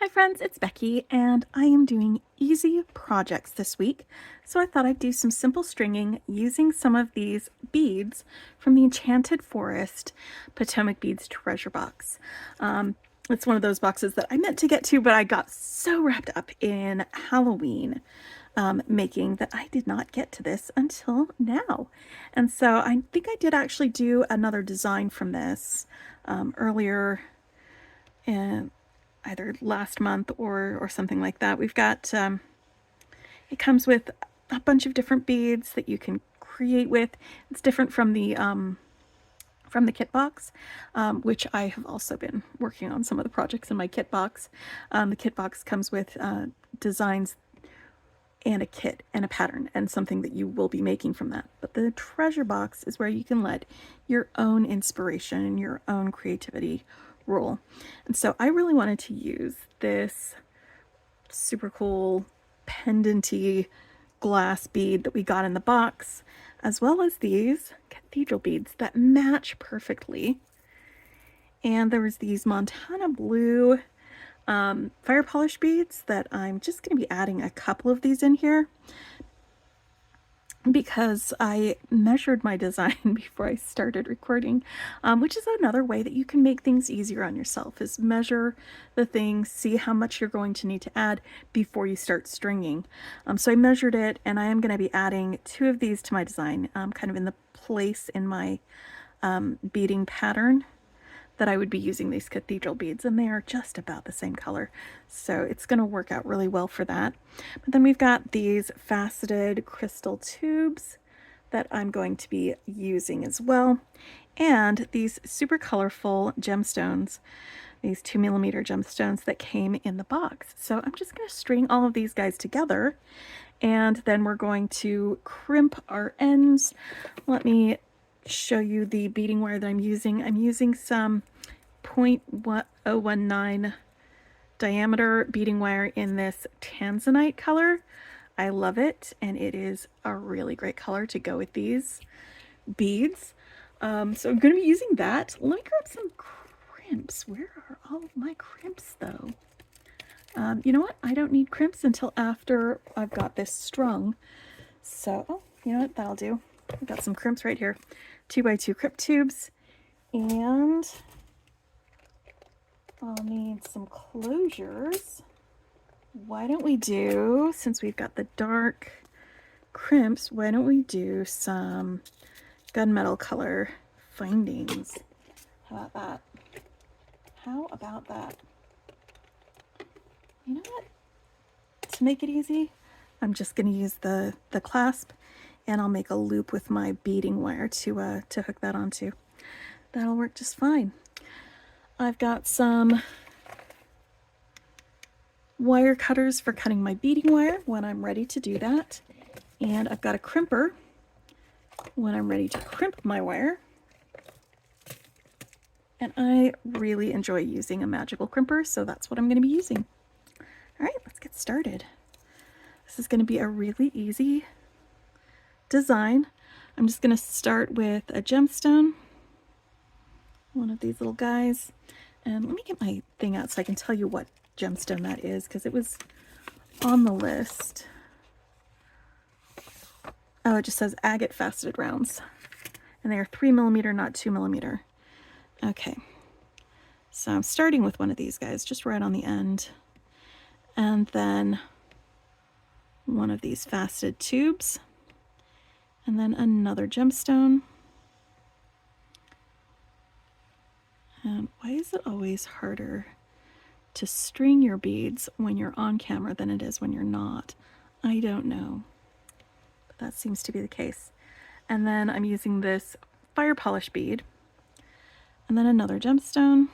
Hi friends, it's Becky and I am doing easy projects this week. So I thought I'd do some simple stringing using some of these beads from the Enchanted Forest Potomac Beads treasure box. It's one of those boxes that I meant to get to, but I got so wrapped up in Halloween making that I did not get to this until now. And so I think I did actually do another design from this earlier in either last month or something like that. We've got it comes with a bunch of different beads that you can create with. It's different from the kit box, which I have also been working on some of the projects in my kit box. The kit box comes with designs and a kit and a pattern and something that you will be making from that. But the treasure box is where you can let your own inspiration and your own creativity rule. And so I really wanted to use this super cool pendanty glass bead that we got in the box, as well as these cathedral beads that match perfectly. And there was these Montana blue fire polish beads that I'm just going to be adding a couple of these in here because I measured my design before I started recording, which is another way that you can make things easier on yourself, is measure the thing, see how much you're going to need to add before you start stringing. So I measured it, and I am going to be adding 2 of these to my design, kind of in the place in my beading pattern that I would be using these cathedral beads, and they are just about the same color, so it's going to work out really well for that. But then we've got these faceted crystal tubes that I'm going to be using as well, and these super colorful gemstones, these 2mm gemstones that came in the box. So I'm just going to string all of these guys together, and then we're going to crimp our ends. Let me show you the beading wire that I'm using. I'm using some 0.019 diameter beading wire in this tanzanite color. I love it, and it is a really great color to go with these beads. So I'm going to be using that. Let me grab some crimps. Where are all of my crimps though? You know what? I don't need crimps until after I've got this strung. So, oh, you know what? That'll do. I've got some crimps right here. 2x2 crimp tubes, and I'll need some closures. Why don't we do, since we've got the dark crimps, why don't we do some gunmetal color findings? How about that? How about that? You know what? To make it easy, I'm just going to use the clasp, and I'll make a loop with my beading wire to hook that onto. That'll work just fine. I've got some wire cutters for cutting my beading wire when I'm ready to do that. And I've got a crimper when I'm ready to crimp my wire. And I really enjoy using a magical crimper, so that's what I'm going to be using. All right, let's get started. This is going to be a really easy design. I'm just going to start with a gemstone, one of these little guys. And let me get my thing out so I can tell you what gemstone that is, because it was on the list. Oh, it just says agate faceted rounds. And they are 3mm, not 2mm. Okay. So I'm starting with one of these guys, just right on the end. And then one of these faceted tubes. And then another gemstone. And why is it always harder to string your beads when you're on camera than it is when you're not? I don't know, but that seems to be the case. And then I'm using this fire polish bead, and then another gemstone,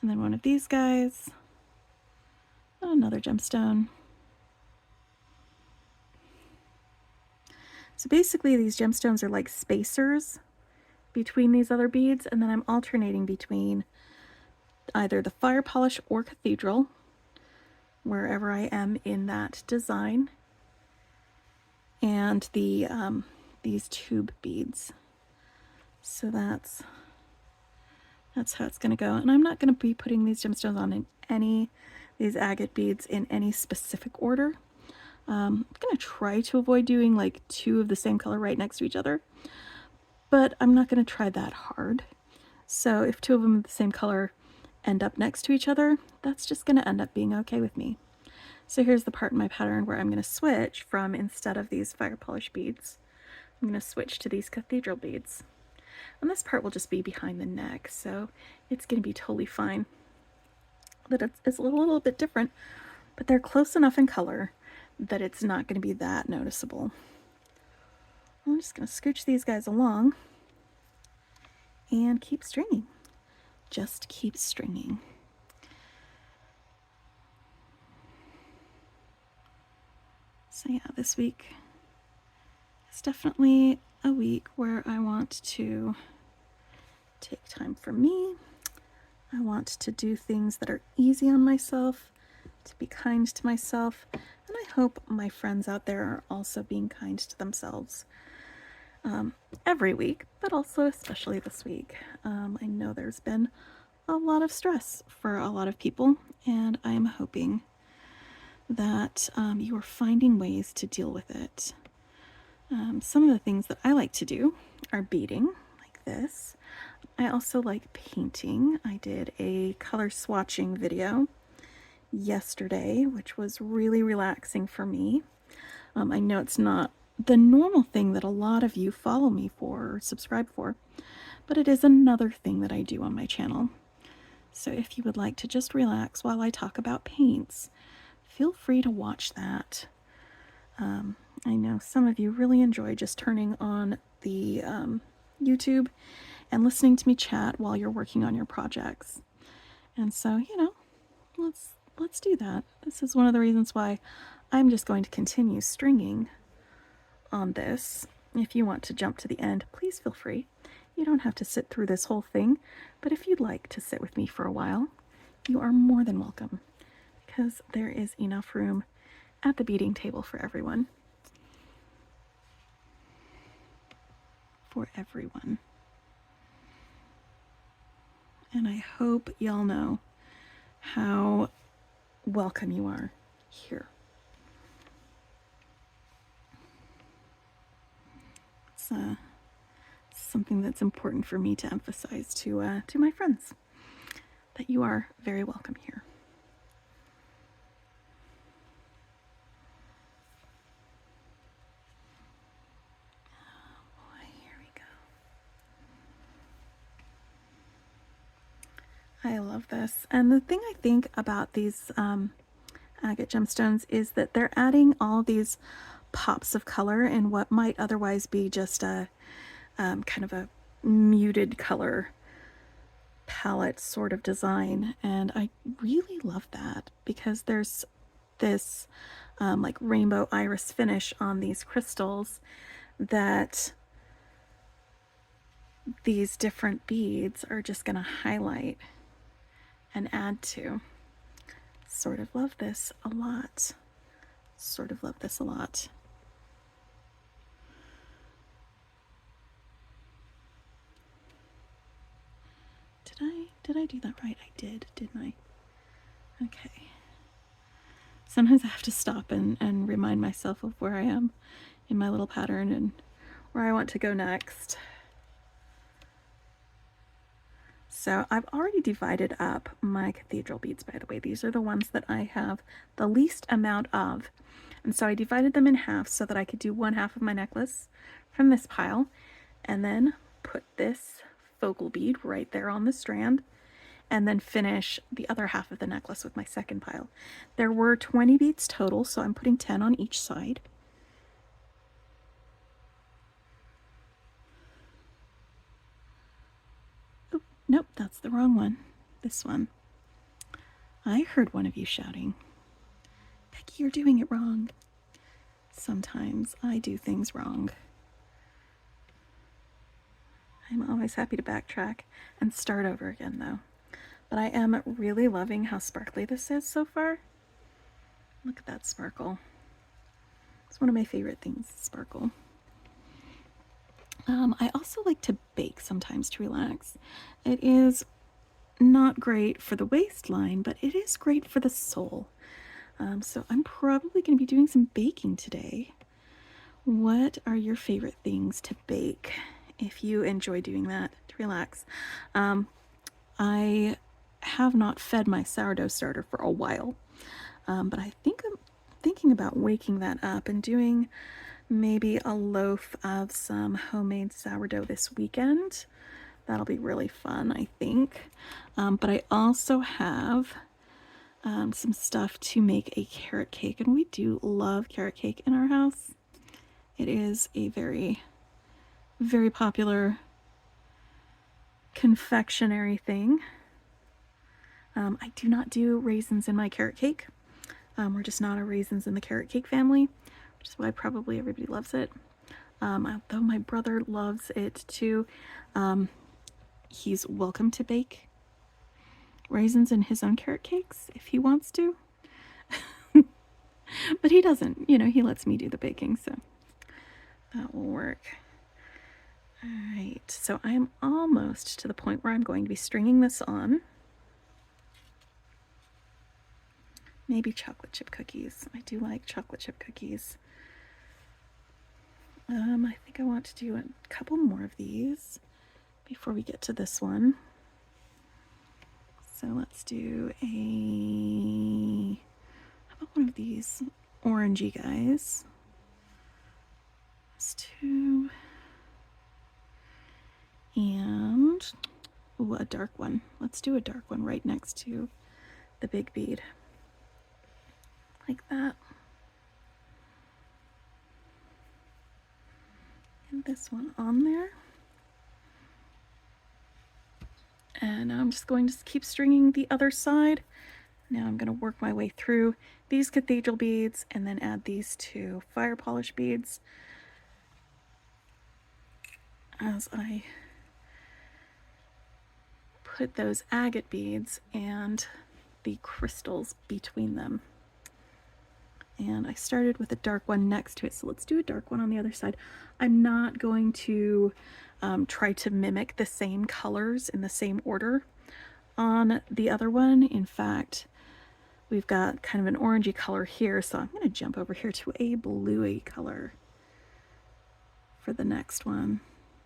and then one of these guys, and another gemstone. So basically these gemstones are like spacers between these other beads, and then I'm alternating between either the fire polish or cathedral wherever I am in that design, and the these tube beads. So that's That's how it's going to go. And I'm not going to be putting these gemstones on in these agate beads in any specific order. I'm going to try to avoid doing like 2 of the same color right next to each other, but I'm not going to try that hard. So if 2 of them of the same color end up next to each other, that's just going to end up being okay with me. So here's the part in my pattern where I'm going to switch from, instead of these fire polish beads, I'm going to switch to these cathedral beads. And this part will just be behind the neck, so it's going to be totally fine. But it's a little bit different, but they're close enough in color that it's not going to be that noticeable. I'm just going to scooch these guys along and keep stringing. Just keep stringing. So yeah, this week is definitely a week where I want to take time for me. I want to do things that are easy on myself, to be kind to myself, and I hope my friends out there are also being kind to themselves every week, but also especially this week. I know there's been a lot of stress for a lot of people, and I am hoping that you are finding ways to deal with it. Some of the things that I like to do are beading, like this. I also like painting. I did a color swatching video yesterday, which was really relaxing for me. I know it's not the normal thing that a lot of you follow me for or subscribe for, but it is another thing that I do on my channel. So if you would like to just relax while I talk about paints, feel free to watch that. I know some of you really enjoy just turning on the YouTube and listening to me chat while you're working on your projects. And so, you know, let's do that. This is one of the reasons why I'm just going to continue stringing on this. If you want to jump to the end, please feel free. You don't have to sit through this whole thing, but if you'd like to sit with me for a while, you are more than welcome, because there is enough room at the beading table for everyone. For everyone. And I hope y'all know how welcome you are here. It's something that's important for me to emphasize to my friends, that you are very welcome here. Oh boy, here we go. I love this. And the thing I think about these agate gemstones is that they're adding all these pops of color in what might otherwise be just a kind of a muted color palette sort of design, and I really love that because there's this like rainbow iris finish on these crystals that these different beads are just going to highlight and add to. Sort of love this a lot. Sort of love this a lot. Did I do that right? I did, didn't I? Okay. Sometimes I have to stop and remind myself of where I am in my little pattern and where I want to go next. So I've already divided up my cathedral beads, by the way. These are the ones that I have the least amount of. And so I divided them in half so that I could do one half of my necklace from this pile, and then put this focal bead right there on the strand, and then finish the other half of the necklace with my second pile. There were 20 beads total, so I'm putting 10 on each side. Oh, nope, that's the wrong one. This one. I heard one of you shouting, "Becky, you're doing it wrong." Sometimes I do things wrong. I'm always happy to backtrack and start over again, though. But I am really loving how sparkly this is so far. Look at that sparkle. It's one of my favorite things, sparkle. I also like to bake sometimes to relax. It is not great for the waistline, but it is great for the sole. So I'm probably going to be doing some baking today. What are your favorite things to bake if you enjoy doing that to relax? I have not fed my sourdough starter for a while, but I think I'm thinking about waking that up and doing maybe a loaf of some homemade sourdough this weekend. That'll be really fun, I think. But I also have some stuff to make a carrot cake, and we do love carrot cake in our house. It is a very, very popular confectionery thing. I do not do raisins in my carrot cake. We're just not a raisins in the carrot cake family, which is why probably everybody loves it. Although my brother loves it too. He's welcome to bake raisins in his own carrot cakes if he wants to. But he doesn't, he lets me do the baking, so that will work. All right, so I'm almost to the point where I'm going to be stringing this on. Maybe chocolate chip cookies. I do like chocolate chip cookies. I think I want to do a couple more of these before we get to this one. So let's do how about one of these orangey guys? Let's do, and a dark one. Let's do a dark one right next to the big bead. Like that. And this one on there. And now I'm just going to keep stringing the other side. Now I'm going to work my way through these cathedral beads and then add these two fire polish beads as I put those agate beads and the crystals between them. And I started with a dark one next to it, so let's do a dark one on the other side. I'm not going to try to mimic the same colors in the same order on the other one. In fact, we've got kind of an orangey color here, so I'm going to jump over here to a bluey color for the next one,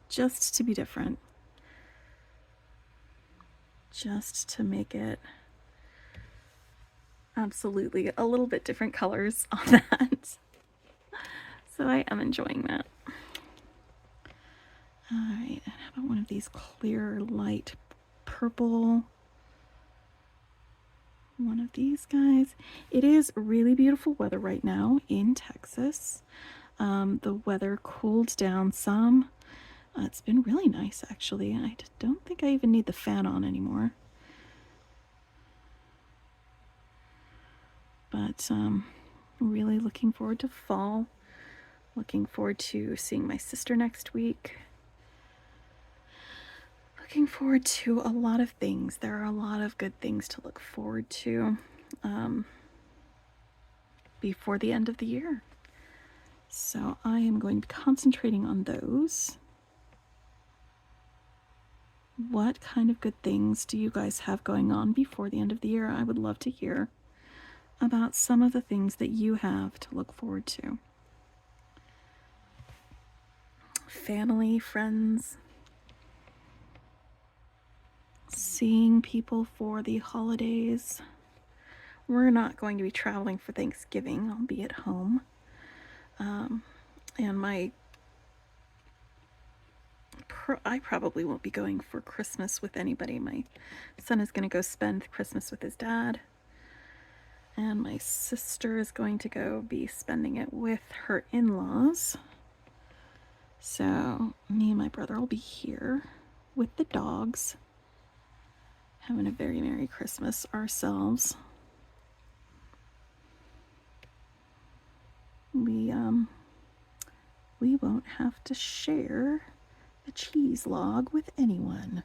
just to be different, just to make it absolutely a little bit different colors on that. So I am enjoying that. All right, how about one of these clear light purple? One of these guys. It is really beautiful weather right now in Texas. The weather cooled down some. It's been really nice, actually. I don't think I even need the fan on anymore. But really looking forward to fall. Looking forward to seeing my sister next week. Looking forward to a lot of things. There are a lot of good things to look forward to before the end of the year. So I am going to be concentrating on those. What kind of good things do you guys have going on before the end of the year? I would love to hear about some of the things that you have to look forward to. Family, friends, seeing people for the holidays. We're not going to be traveling for Thanksgiving. I'll be at home. And I probably won't be going for Christmas with anybody. My son is going to go spend Christmas with his dad. And my sister is going to go be spending it with her in-laws. So me and my brother will be here with the dogs, having a very Merry Christmas ourselves. We won't have to share the cheese log with anyone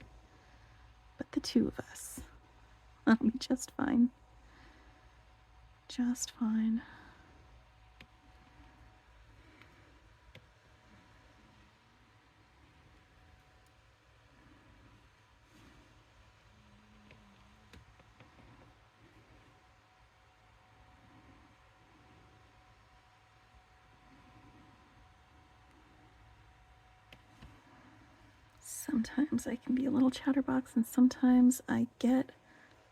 but the two of us. That'll be just fine. Just fine. Sometimes I can be a little chatterbox, and sometimes I get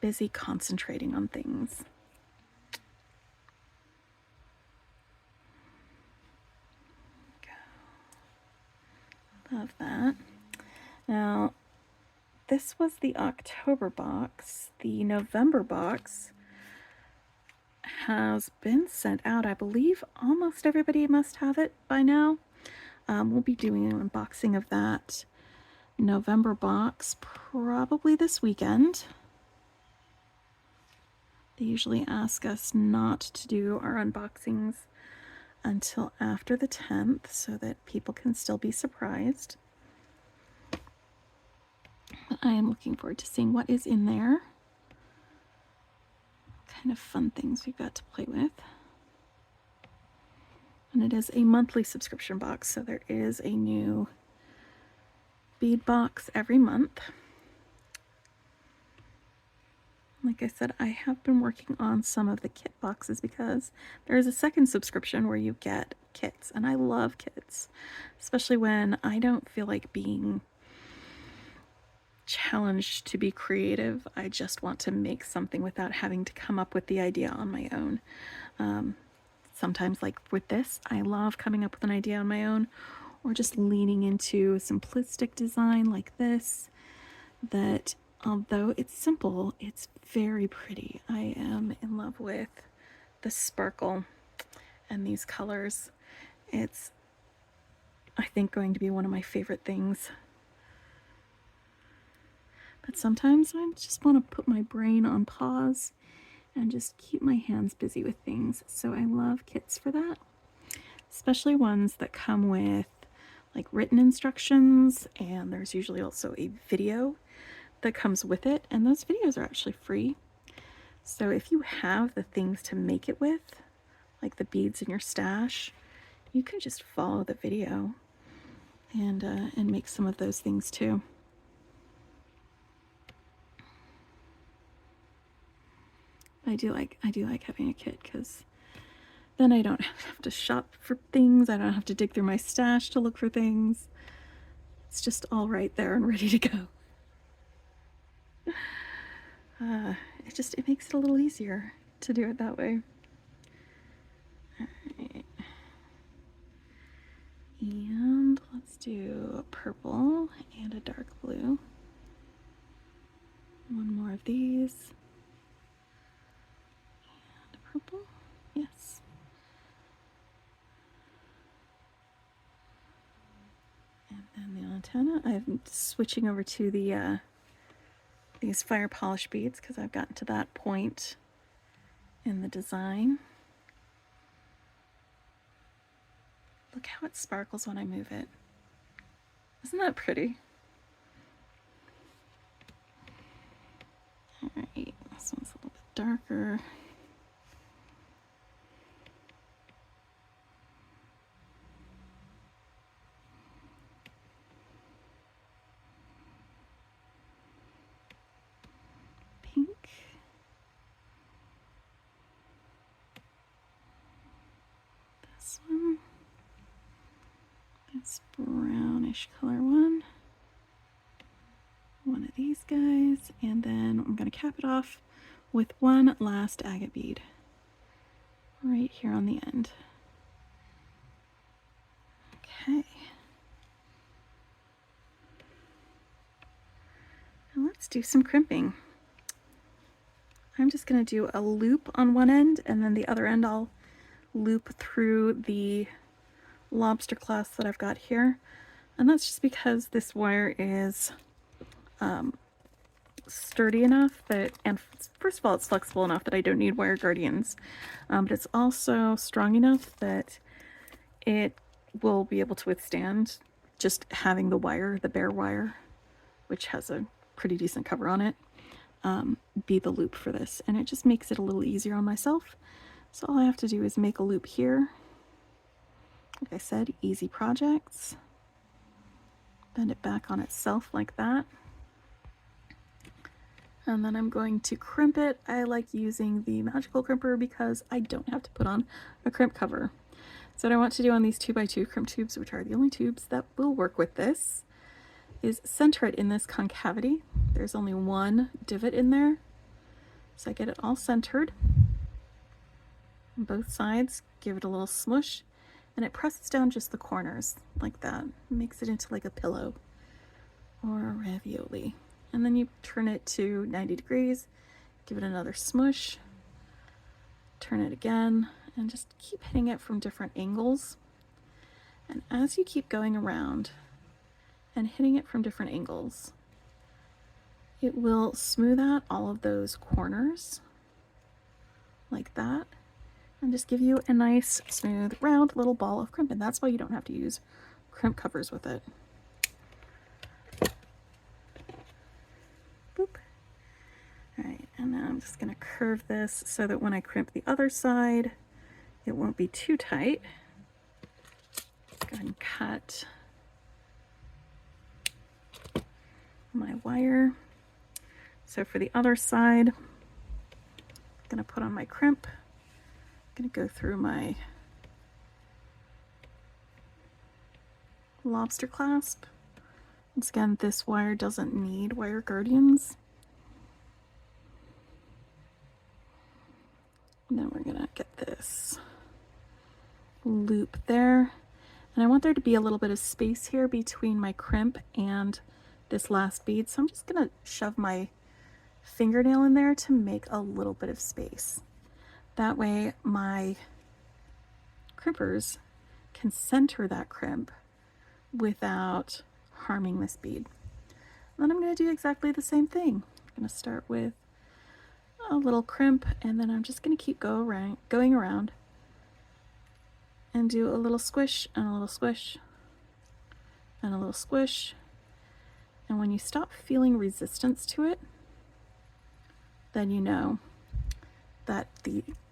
busy concentrating on things. Love that. Now, this was the October box. The November box has been sent out. I believe almost everybody must have it by now. We'll be doing an unboxing of that November box probably this weekend. They usually ask us not to do our unboxings until after the 10th so that people can still be surprised. But I am looking forward to seeing what is in there. Kind of fun things we've got to play with. And it is a monthly subscription box, so there is a new bead box every month. Like I said, I have been working on some of the kit boxes because there is a second subscription where you get kits, and I love kits, especially when I don't feel like being challenged to be creative. I just want to make something without having to come up with the idea on my own. Sometimes, like with this, I love coming up with an idea on my own, or just leaning into a simplistic design like this that, although it's simple, it's very pretty. I am in love with the sparkle and these colors. It's, I think, going to be one of my favorite things. But sometimes I just want to put my brain on pause and just keep my hands busy with things. So I love kits for that, especially ones that come with like written instructions, and there's usually also a video that comes with it, and those videos are actually free. So if you have the things to make it with, like the beads in your stash, you can just follow the video and make some of those things too. I do like having a kit because then I don't have to shop for things. I don't have to dig through my stash to look for things. It's just all right there and ready to go. It makes it a little easier to do it that way. All right. And let's do a purple and a dark blue. One more of these. And a purple. Yes. And then the antenna. I'm switching over to the these fire polish beads because I've gotten to that point in the design. Look how it sparkles when I move it. Isn't that pretty? All right, this one's a little bit darker. Pink. This one. This brownish color one. One of these guys, and then I'm going to cap it off with one last agate bead right here on the end. Okay. Now let's do some crimping. I'm just going to do a loop on one end, and then the other end I'll loop through the lobster clasp that I've got here. And that's just because this wire is sturdy enough that, and first of all, it's flexible enough that I don't need wire guardians, but it's also strong enough that it will be able to withstand just having the wire, the bare wire, which has a pretty decent cover on it, be the loop for this. And it just makes it a little easier on myself. So all I have to do is make a loop here. Like I said, easy projects. Bend it back on itself like that. And then I'm going to crimp it. I like using the magical crimper because I don't have to put on a crimp cover. So what I want to do on these 2x2 crimp tubes, which are the only tubes that will work with this, is center it in this concavity. There's only one divot in there, so I get it all centered on both sides. Give it a little smush, and it presses down just the corners like that. It makes it into like a pillow or a ravioli. And then you turn it to 90 degrees, give it another smush, turn it again, and just keep hitting it from different angles. And as you keep going around and hitting it from different angles, it will smooth out all of those corners like that, and just give you a nice, smooth, round little ball of crimp. And that's why you don't have to use crimp covers with it. Boop. All right, and now I'm just gonna curve this so that when I crimp the other side, it won't be too tight. Go ahead and cut my wire. So for the other side, I'm gonna put on my crimp. I'm gonna go through my lobster clasp. Once again, this wire doesn't need wire guardians. And then we're gonna get this loop there. And I want there to be a little bit of space here between my crimp and this last bead. So I'm just gonna shove my fingernail in there to make a little bit of space. That way my crimpers can center that crimp without harming this bead. And then I'm gonna do exactly the same thing. I'm gonna start with a little crimp, and then I'm just gonna keep going around and do a little squish and a little squish and a little squish. And when you stop feeling resistance to it, then you know that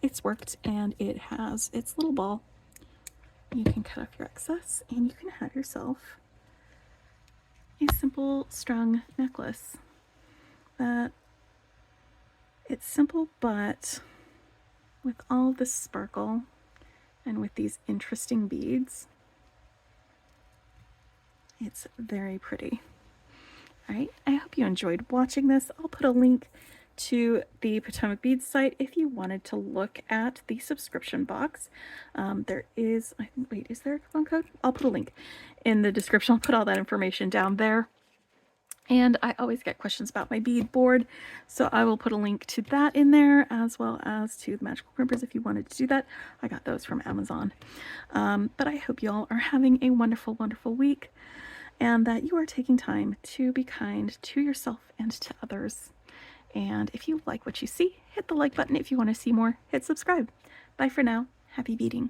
it's worked and it has its little ball. You can cut off your excess and you can have yourself a simple strung necklace. That it's simple, but with all this sparkle and with these interesting beads, it's very pretty. All right, I hope you enjoyed watching this. I'll put a link to the Potomac Beads site if you wanted to look at the subscription box. There is, wait, is there a coupon code? I'll put a link in the description. I'll put all that information down there. And I always get questions about my bead board, so I will put a link to that in there, as well as to the magical crimpers if you wanted to do that. I got those from Amazon. But I hope you all are having a wonderful, wonderful week, and that you are taking time to be kind to yourself and to others. And if you like what you see, hit the like button. If you want to see more, hit subscribe. Bye for now. Happy beading.